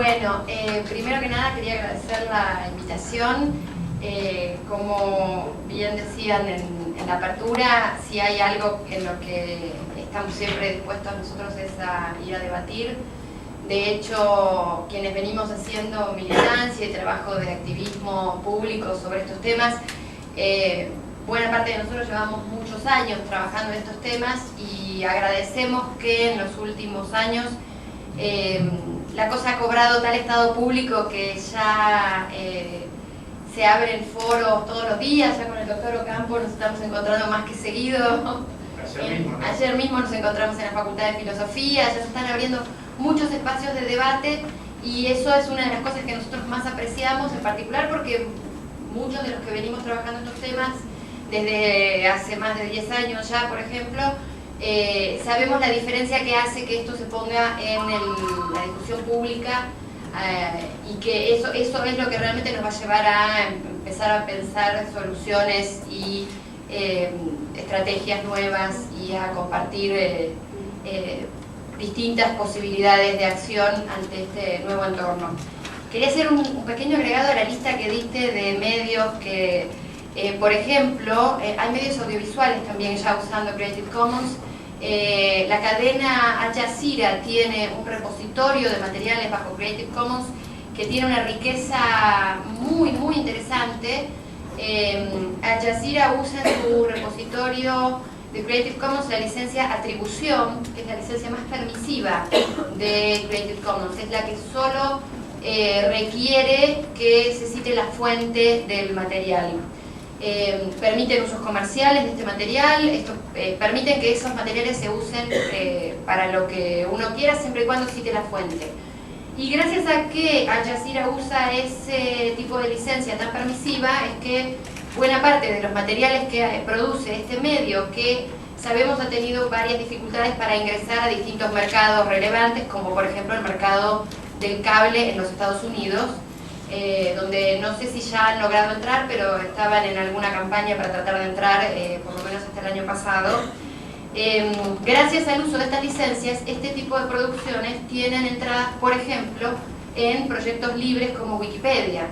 Bueno, primero que nada quería agradecer la invitación. Como bien decían en la apertura, si hay algo en lo que estamos siempre dispuestos nosotros es a ir a debatir. De hecho, quienes venimos haciendo militancia y trabajo de activismo público sobre estos temas, buena parte de nosotros llevamos muchos años trabajando en estos temas y agradecemos que en los últimos años la cosa ha cobrado tal estado público que ya se abren foros todos los días. Ya con el doctor Ocampo nos estamos encontrando más que seguido. Ayer mismo nos encontramos en la Facultad de Filosofía. Ya se están abriendo muchos espacios de debate y eso es una de las cosas que nosotros más apreciamos, en particular porque muchos de los que venimos trabajando estos temas desde hace más de 10 años ya, por ejemplo, sabemos la diferencia que hace que esto se ponga en la discusión pública y que eso es lo que realmente nos va a llevar a empezar a pensar soluciones y estrategias nuevas y a compartir distintas posibilidades de acción ante este nuevo entorno. Quería hacer un pequeño agregado a la lista que diste de medios que, por ejemplo, hay medios audiovisuales también ya usando Creative Commons. La cadena Al Jazeera tiene un repositorio de materiales bajo Creative Commons que tiene una riqueza muy interesante. Al Jazeera usa en su repositorio de Creative Commons la licencia atribución, que es la licencia más permisiva de Creative Commons, es la que solo requiere que se cite la fuente del material. Permiten usos comerciales de este material, permiten que esos materiales se usen para lo que uno quiera, siempre y cuando cite la fuente. Y gracias a que Al Jazeera usa ese tipo de licencia tan permisiva, es que buena parte de los materiales que produce este medio, que sabemos ha tenido varias dificultades para ingresar a distintos mercados relevantes, como por ejemplo el mercado del cable en los Estados Unidos, donde no sé si ya han logrado entrar, pero estaban en alguna campaña para tratar de entrar, por lo menos hasta el año pasado. Gracias al uso de estas licencias, este tipo de producciones tienen entradas, por ejemplo, en proyectos libres como Wikipedia,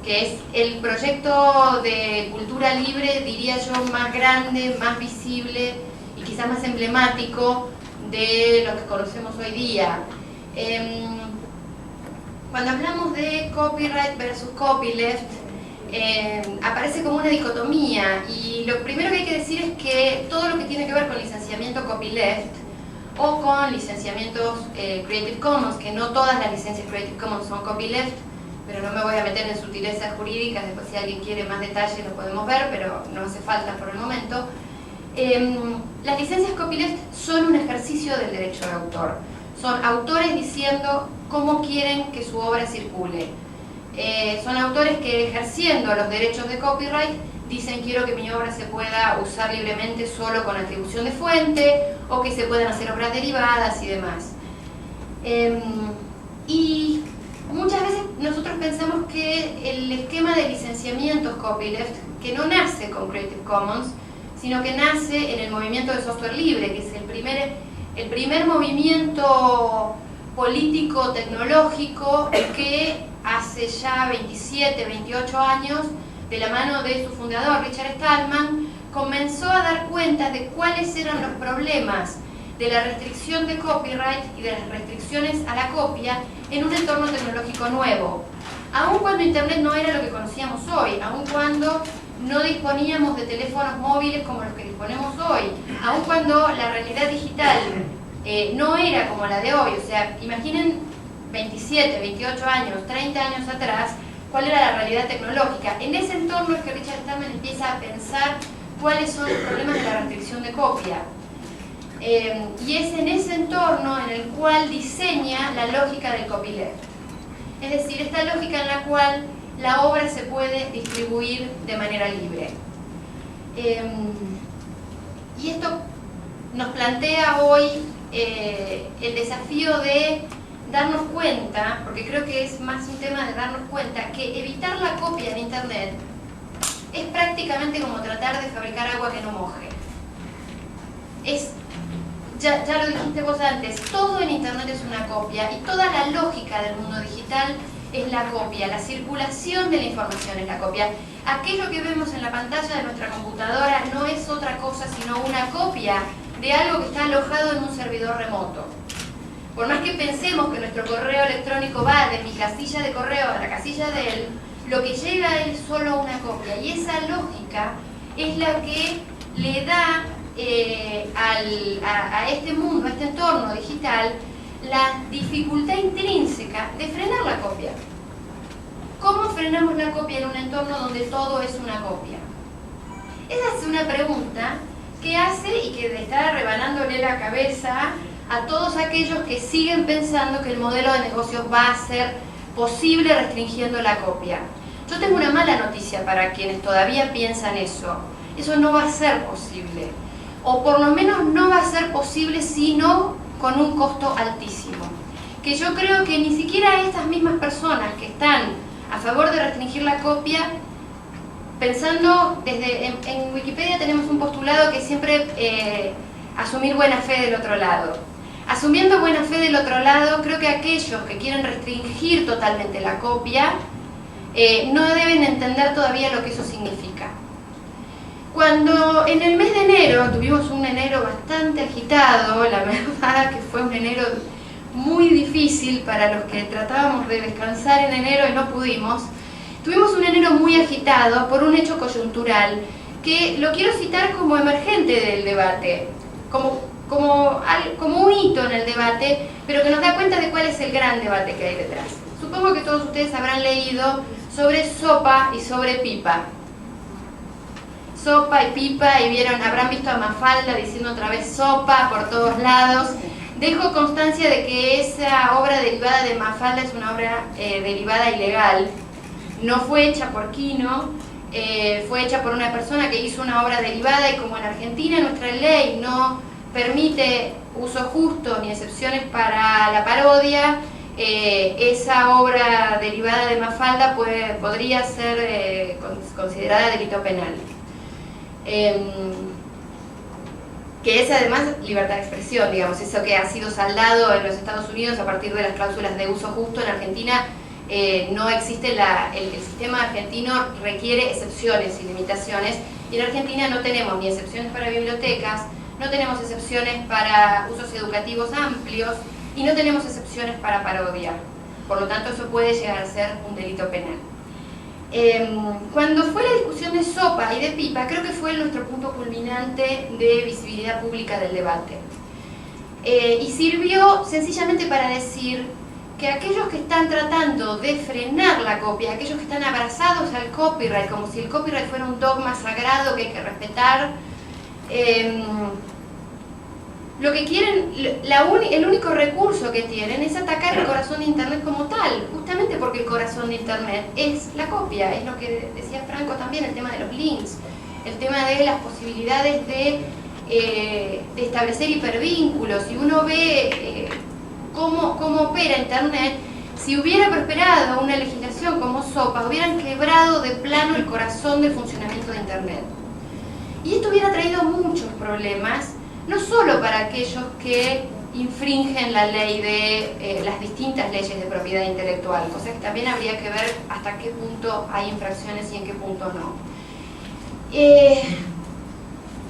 que es el proyecto de cultura libre, diría yo, más grande, más visible y quizás más emblemático de lo que conocemos hoy día. Cuando hablamos de copyright versus copyleft, aparece como una dicotomía, y lo primero que hay que decir es que todo lo que tiene que ver con licenciamiento copyleft o con licenciamientos Creative Commons, que no todas las licencias Creative Commons son copyleft, pero no me voy a meter en sutilezas jurídicas, después si alguien quiere más detalle lo podemos ver, pero no hace falta por el momento. Las licencias copyleft son un ejercicio del derecho de autor. Son autores diciendo cómo quieren que su obra circule. Son autores que, ejerciendo los derechos de copyright, dicen quiero que mi obra se pueda usar libremente solo con atribución de fuente, o que se puedan hacer obras derivadas y demás. Y muchas veces nosotros pensamos que el esquema de licenciamientos copyleft, que no nace con Creative Commons, sino que nace en el movimiento de software libre, que es el primer movimiento político tecnológico que hace ya 27, 28 años, de la mano de su fundador Richard Stallman, comenzó a dar cuenta de cuáles eran los problemas de la restricción de copyright y de las restricciones a la copia en un entorno tecnológico nuevo. Aun cuando Internet no era lo que conocíamos hoy, aun cuando no disponíamos de teléfonos móviles como los que disponemos hoy, aun cuando la realidad digital no era como la de hoy. O sea, imaginen 27, 28 años, 30 años atrás, cuál era la realidad tecnológica. En ese entorno es que Richard Stallman empieza a pensar cuáles son los problemas de la restricción de copia. Y es en ese entorno en el cual diseña la lógica del copyleft. Es decir, esta lógica en la cual la obra se puede distribuir de manera libre. Y esto nos plantea hoy el desafío de darnos cuenta, porque creo que es más un tema de darnos cuenta, que evitar la copia en Internet es prácticamente como tratar de fabricar agua que no moje. ya lo dijiste vos antes, todo en Internet es una copia y toda la lógica del mundo digital es la copia, la circulación de la información es la copia. Aquello que vemos en la pantalla de nuestra computadora no es otra cosa sino una copia de algo que está alojado en un servidor remoto. Por más que pensemos que nuestro correo electrónico va de mi casilla de correo a la casilla de él, lo que llega a él es solo una copia. Y esa lógica es la que le da a este mundo, a este entorno digital, la dificultad intrínseca de frenar la copia. ¿Cómo frenamos la copia en un entorno donde todo es una copia? Esa es una pregunta que hace y que está rebanándole la cabeza a todos aquellos que siguen pensando que el modelo de negocios va a ser posible restringiendo la copia. Yo tengo una mala noticia para quienes todavía piensan eso. Eso no va a ser posible. O por lo menos no va a ser posible sino con un costo altísimo. Que yo creo que ni siquiera estas mismas personas que están a favor de restringir la copia, pensando en Wikipedia tenemos un postulado que siempre asumir buena fe del otro lado. Asumiendo buena fe del otro lado, creo que aquellos que quieren restringir totalmente la copia no deben entender todavía lo que eso significa. Cuando en el mes de enero, tuvimos un enero bastante agitado, la verdad que fue un enero muy difícil para los que tratábamos de descansar en enero y no pudimos, tuvimos un enero muy agitado por un hecho coyuntural que lo quiero citar como emergente del debate, como un hito en el debate, pero que nos da cuenta de cuál es el gran debate que hay detrás. Supongo que todos ustedes habrán leído sobre sopa y sobre pipa. Sopa y pipa, y habrán visto a Mafalda diciendo otra vez sopa por todos lados. Dejo constancia de que esa obra derivada de Mafalda es una obra derivada ilegal. No fue hecha por Quino, fue hecha por una persona que hizo una obra derivada, y como en Argentina nuestra ley no permite uso justo ni excepciones para la parodia, esa obra derivada de Mafalda podría ser considerada delito penal. Que es además libertad de expresión, digamos, eso que ha sido saldado en los Estados Unidos a partir de las cláusulas de uso justo. En Argentina no existe, el sistema argentino requiere excepciones y limitaciones, y en Argentina no tenemos ni excepciones para bibliotecas, no tenemos excepciones para usos educativos amplios y no tenemos excepciones para parodia. Por lo tanto, eso puede llegar a ser un delito penal. Cuando fue la discusión de sopa y de pipa, creo que fue nuestro punto culminante de visibilidad pública del debate. Y sirvió sencillamente para decir que aquellos que están tratando de frenar la copia, aquellos que están abrazados al copyright, como si el copyright fuera un dogma sagrado que hay que respetar, lo que quieren, el único recurso que tienen es atacar el corazón de Internet como tal, justamente porque el corazón de Internet es la copia, es lo que decía Franco también, el tema de los links, el tema de las posibilidades de establecer hipervínculos. Si uno ve cómo opera Internet, si hubiera prosperado una legislación como SOPA, hubieran quebrado de plano el corazón del funcionamiento de Internet. Y esto hubiera traído muchos problemas, no solo para aquellos que infringen la ley de las distintas leyes de propiedad intelectual, cosa que también habría que ver hasta qué punto hay infracciones y en qué punto no.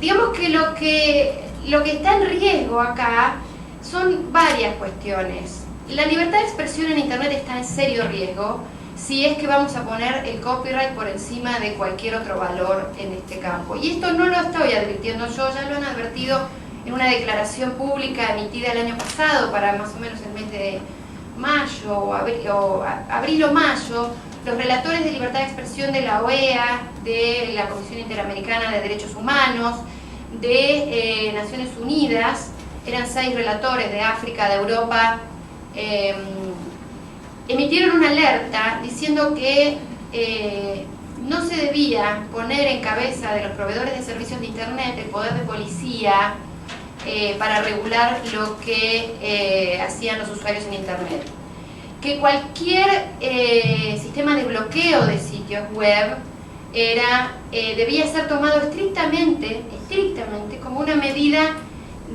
Digamos que lo que está en riesgo acá son varias cuestiones. La libertad de expresión en Internet está en serio riesgo si es que vamos a poner el copyright por encima de cualquier otro valor en este campo. Y esto no lo estoy advirtiendo yo, ya lo han advertido en una declaración pública emitida el año pasado, para más o menos el mes de mayo, o abril o mayo, los relatores de libertad de expresión de la OEA, de la Comisión Interamericana de Derechos Humanos, de Naciones Unidas, eran 6 relatores de África, de Europa, emitieron una alerta diciendo que no se debía poner en cabeza de los proveedores de servicios de Internet el poder de policía para regular lo que hacían los usuarios en Internet. Que cualquier sistema de bloqueo de sitios web debía ser tomado estrictamente como una medida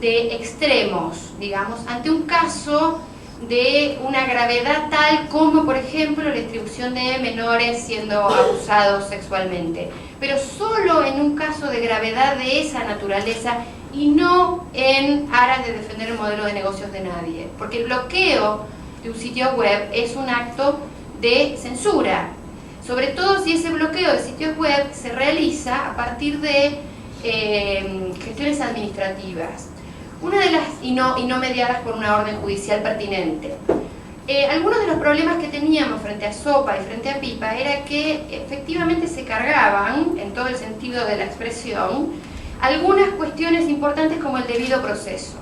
de extremos, digamos, ante un caso de una gravedad tal como, por ejemplo, la distribución de menores siendo abusados sexualmente, pero solo en un caso de gravedad de esa naturaleza y no en aras de defender el modelo de negocios de nadie, porque el bloqueo de un sitio web es un acto de censura, sobre todo si ese bloqueo de sitios web se realiza a partir de gestiones administrativas. Una de las, y no mediadas por una orden judicial pertinente. Algunos de los problemas que teníamos frente a SOPA y frente a PIPA era que efectivamente se cargaban, en todo el sentido de la expresión, algunas cuestiones importantes como el debido proceso.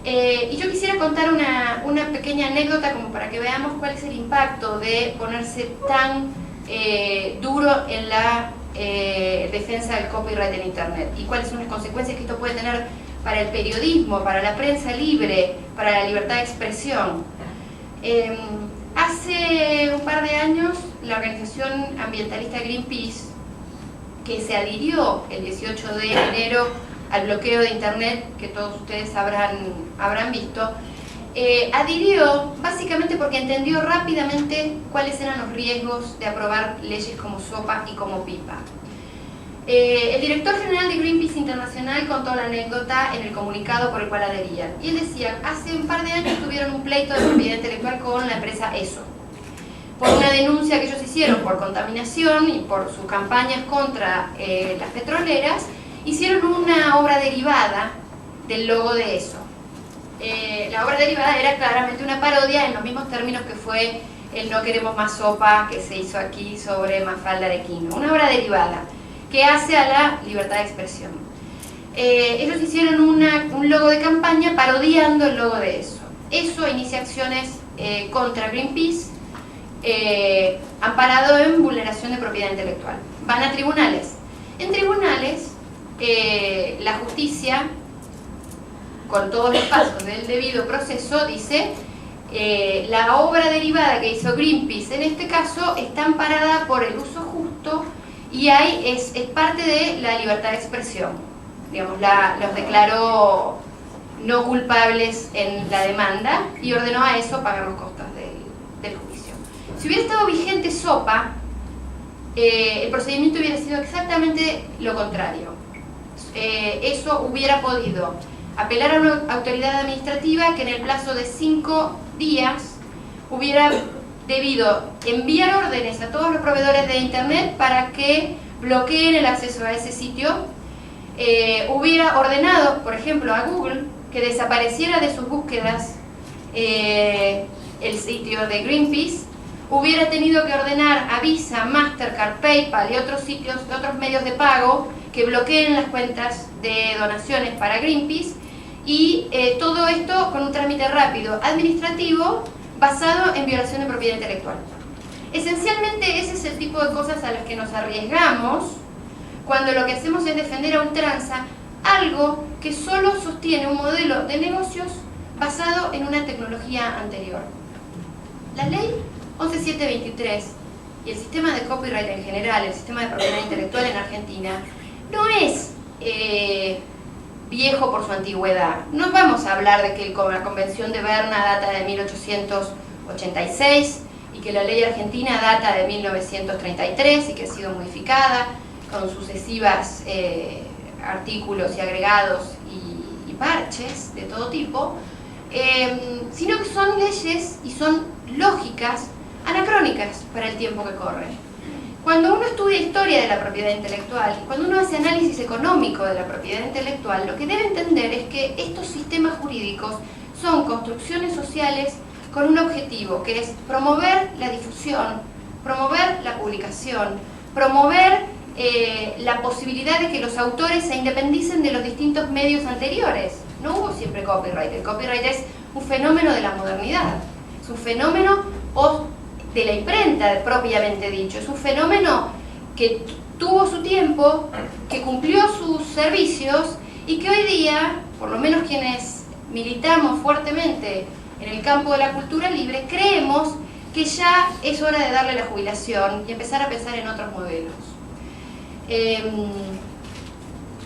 Y yo quisiera contar una pequeña anécdota como para que veamos cuál es el impacto de ponerse tan duro en la defensa del copyright en Internet y cuáles son las consecuencias que esto puede tener para el periodismo, para la prensa libre, para la libertad de expresión. Hace un par de años, la organización ambientalista Greenpeace, que se adhirió el 18 de enero al bloqueo de Internet, que todos ustedes habrán visto, adhirió básicamente porque entendió rápidamente cuáles eran los riesgos de aprobar leyes como SOPA y como PIPA. El director general de Greenpeace Internacional contó la anécdota en el comunicado por el cual adherían. Y él decía, hace un par de años tuvieron un pleito de propiedad intelectual con la empresa ESO, por una denuncia que ellos hicieron por contaminación y por sus campañas contra las petroleras. Hicieron una obra derivada del logo de ESO. La obra derivada era claramente una parodia en los mismos términos que fue el No queremos más sopa que se hizo aquí sobre Mafalda Arequino. Una obra derivada que hace a la libertad de expresión. Ellos hicieron un logo de campaña parodiando el logo de ESO. ESO inicia acciones contra Greenpeace, amparado en vulneración de propiedad intelectual. Van a tribunales. En tribunales, la justicia, con todos los pasos del debido proceso, dice la obra derivada que hizo Greenpeace en este caso está amparada por el uso justo y es parte de la libertad de expresión. Digamos, los declaró no culpables en la demanda y ordenó a ESO pagar los costos del juicio. Si hubiera estado vigente SOPA, el procedimiento hubiera sido exactamente lo contrario. ESO hubiera podido apelar a una autoridad administrativa que en el plazo de 5 días hubiera debido enviar órdenes a todos los proveedores de Internet para que bloqueen el acceso a ese sitio, hubiera ordenado, por ejemplo, a Google que desapareciera de sus búsquedas el sitio de Greenpeace, hubiera tenido que ordenar a Visa, Mastercard, PayPal y otros sitios, otros medios de pago que bloqueen las cuentas de donaciones para Greenpeace, y todo esto con un trámite rápido administrativo basado en violación de propiedad intelectual. Esencialmente ese es el tipo de cosas a las que nos arriesgamos cuando lo que hacemos es defender a ultranza algo que solo sostiene un modelo de negocios basado en una tecnología anterior. La ley 11723 y el sistema de copyright en general, el sistema de propiedad intelectual en Argentina, no es viejo por su antigüedad. No vamos a hablar de que la Convención de Berna data de 1886 y que la ley argentina data de 1933 y que ha sido modificada con sucesivas artículos y agregados y parches de todo tipo, sino que son leyes y son lógicas anacrónicas para el tiempo que corre. Cuando uno estudia historia de la propiedad intelectual, cuando uno hace análisis económico de la propiedad intelectual, lo que debe entender es que estos sistemas jurídicos son construcciones sociales con un objetivo, que es promover la difusión, promover la publicación, promover la posibilidad de que los autores se independicen de los distintos medios anteriores. No hubo siempre copyright. El copyright es un fenómeno de la modernidad, es un fenómeno de la imprenta propiamente dicho, es un fenómeno que tuvo su tiempo, que cumplió sus servicios y que hoy día, por lo menos quienes militamos fuertemente en el campo de la cultura libre, creemos que ya es hora de darle la jubilación y empezar a pensar en otros modelos.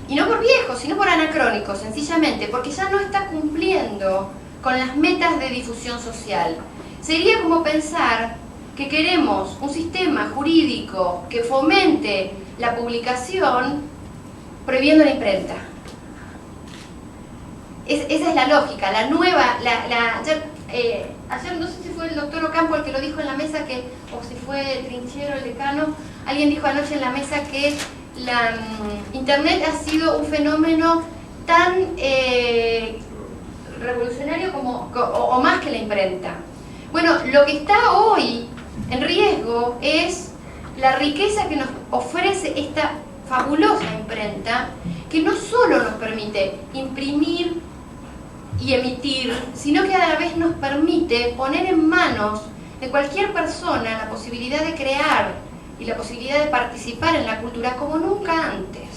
Y no por viejo, sino por anacrónico, sencillamente, porque ya no está cumpliendo con las metas de difusión social. Sería como pensar que queremos un sistema jurídico que fomente la publicación prohibiendo la imprenta. Esa es la lógica, la nueva, ayer no sé si fue el doctor Ocampo el que lo dijo en la mesa, o si fue Trinchero, el decano, alguien dijo anoche en la mesa que Internet ha sido un fenómeno tan revolucionario o más que la imprenta. Bueno, lo que está hoy en riesgo es la riqueza que nos ofrece esta fabulosa imprenta, que no solo nos permite imprimir y emitir, sino que a la vez nos permite poner en manos de cualquier persona la posibilidad de crear y la posibilidad de participar en la cultura como nunca antes.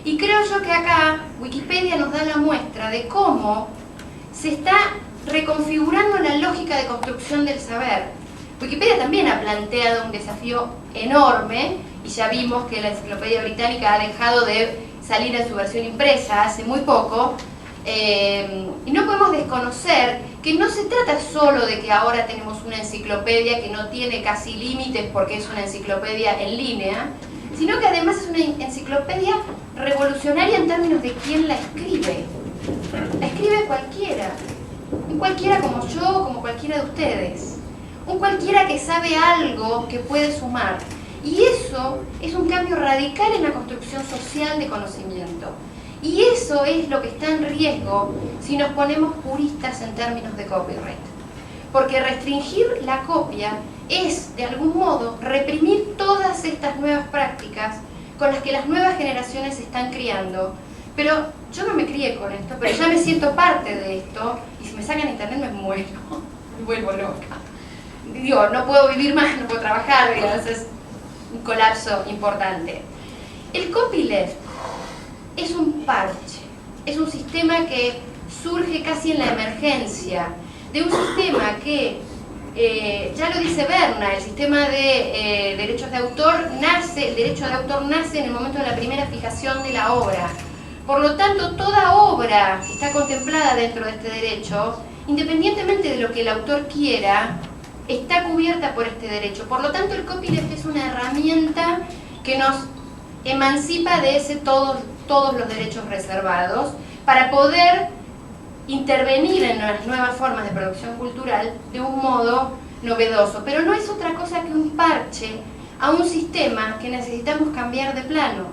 Y creo yo que acá Wikipedia nos da la muestra de cómo se está reconfigurando la lógica de construcción del saber. Wikipedia también ha planteado un desafío enorme, y ya vimos que la Enciclopedia Británica ha dejado de salir en su versión impresa hace muy poco, y no podemos desconocer que no se trata solo de que ahora tenemos una enciclopedia que no tiene casi límites porque es una enciclopedia en línea, sino que además es una enciclopedia revolucionaria en términos de quién la escribe. La escribe cualquiera, un cualquiera como yo, como cualquiera de ustedes, un cualquiera que sabe algo que puede sumar. Y eso es un cambio radical en la construcción social de conocimiento. Y eso es lo que está en riesgo si nos ponemos puristas en términos de copyright. Porque restringir la copia es, de algún modo, reprimir todas estas nuevas prácticas con las que las nuevas generaciones se están criando. Pero yo no me crié con esto, pero ya me siento parte de esto, y si me sacan internet me muero, me vuelvo loca. Digo, no puedo vivir más, no puedo trabajar, digamos, es un colapso importante. El copyleft es un parche, es un sistema que surge casi en la emergencia, de un sistema que, ya lo dice Berna, el sistema de derechos de autor nace, el derecho de autor nace en el momento de la primera fijación de la obra. Por lo tanto, toda obra que está contemplada dentro de este derecho, independientemente de lo que el autor quiera, está cubierta por este derecho. Por lo tanto, el copyleft es una herramienta que nos emancipa de todos los derechos reservados para poder intervenir en las nuevas formas de producción cultural de un modo novedoso. Pero no es otra cosa que un parche a un sistema que necesitamos cambiar de plano.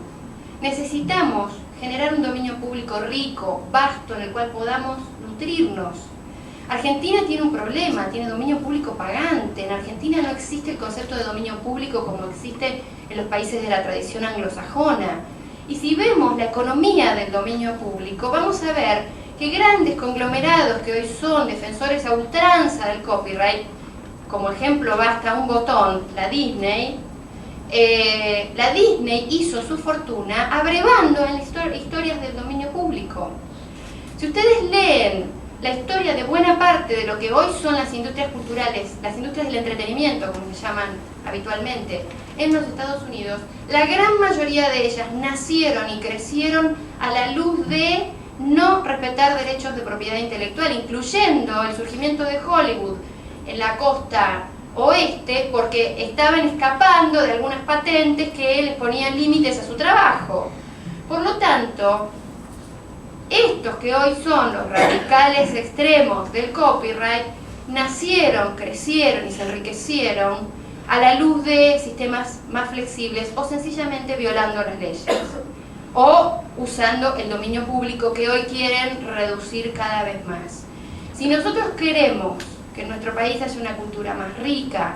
Necesitamos generar un dominio público rico, vasto, en el cual podamos nutrirnos. Argentina tiene un problema, tiene dominio público pagante. En Argentina no existe el concepto de dominio público como existe en los países de la tradición anglosajona. Y si vemos la economía del dominio público, vamos a ver que grandes conglomerados que hoy son defensores a ultranza del copyright, como ejemplo basta un botón, la Disney hizo su fortuna abrevando en historias del dominio público. Si ustedes leen la historia de buena parte de lo que hoy son las industrias culturales, las industrias del entretenimiento, como se llaman habitualmente, en los Estados Unidos, la gran mayoría de ellas nacieron y crecieron a la luz de no respetar derechos de propiedad intelectual, incluyendo el surgimiento de Hollywood en la costa oeste, porque estaban escapando de algunas patentes que les ponían límites a su trabajo. Por lo tanto, estos que hoy son los radicales extremos del copyright nacieron, crecieron y se enriquecieron a la luz de sistemas más flexibles o sencillamente violando las leyes o usando el dominio público que hoy quieren reducir cada vez más. Si nosotros queremos que en nuestro país haya una cultura más rica,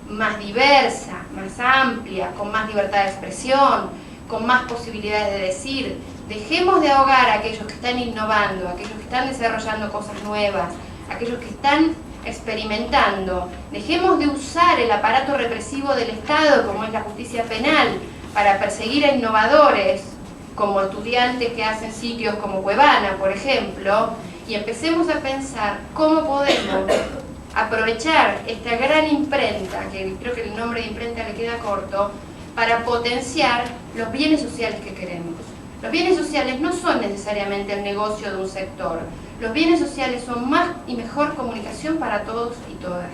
más diversa, más amplia, con más libertad de expresión, con más posibilidades de decir, dejemos de ahogar a aquellos que están innovando, a aquellos que están desarrollando cosas nuevas, a aquellos que están experimentando, dejemos de usar el aparato represivo del Estado, como es la justicia penal, para perseguir a innovadores, como estudiantes que hacen sitios como Cuevana, por ejemplo, y empecemos a pensar cómo podemos aprovechar esta gran imprenta, que creo que el nombre de imprenta le queda corto, para potenciar los bienes sociales que queremos. Los bienes sociales no son necesariamente el negocio de un sector. Los bienes sociales son más y mejor comunicación para todos y todas.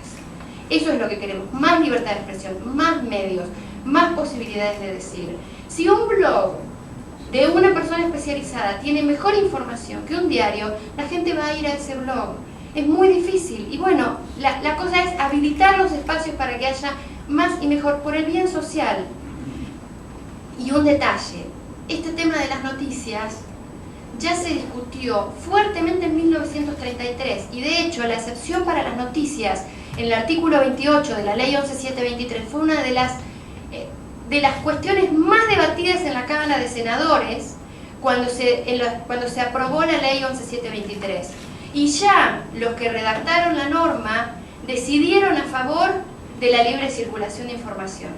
Eso es lo que queremos, más libertad de expresión, más medios, más posibilidades de decir. Si un blog de una persona especializada tiene mejor información que un diario, la gente va a ir a ese blog. Es muy difícil. Y bueno, la cosa es habilitar los espacios para que haya más y mejor por el bien social. Y un detalle, este tema de las noticias ya se discutió fuertemente en 1933 y de hecho la excepción para las noticias en el artículo 28 de la ley 11723 fue una de las cuestiones más debatidas en la Cámara de Senadores cuando se aprobó la ley 11723. Y ya los que redactaron la norma decidieron a favor de la libre circulación de información.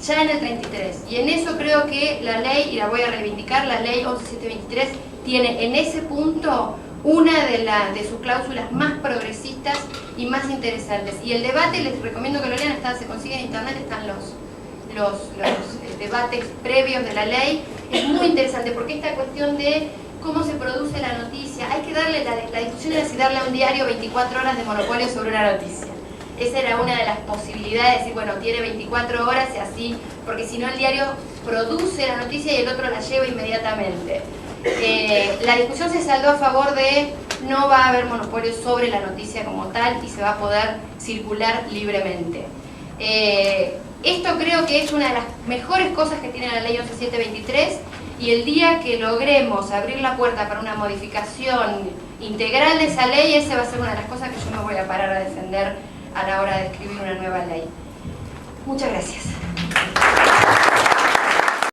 Ya en el 33. Y en eso creo que la ley, y la voy a reivindicar, la ley 11723 tiene en ese punto una de sus cláusulas más progresistas y más interesantes. Y el debate, les recomiendo que lo lean, se consigue en internet, están los debates previos de la ley. Es muy interesante porque esta cuestión de cómo se produce la noticia, hay que darle, la discusión era si darle a un diario 24 horas de monopolio sobre una noticia. Esa era una de las posibilidades, de decir, bueno, tiene 24 horas y así, porque si no el diario produce la noticia y el otro la lleva inmediatamente. La discusión se saldó a favor de no va a haber monopolio sobre la noticia como tal y se va a poder circular libremente. Esto creo que es una de las mejores cosas que tiene la ley 11723 y el día que logremos abrir la puerta para una modificación integral de esa ley, esa va a ser una de las cosas que yo me voy a parar a defender a la hora de escribir una nueva ley. Muchas gracias.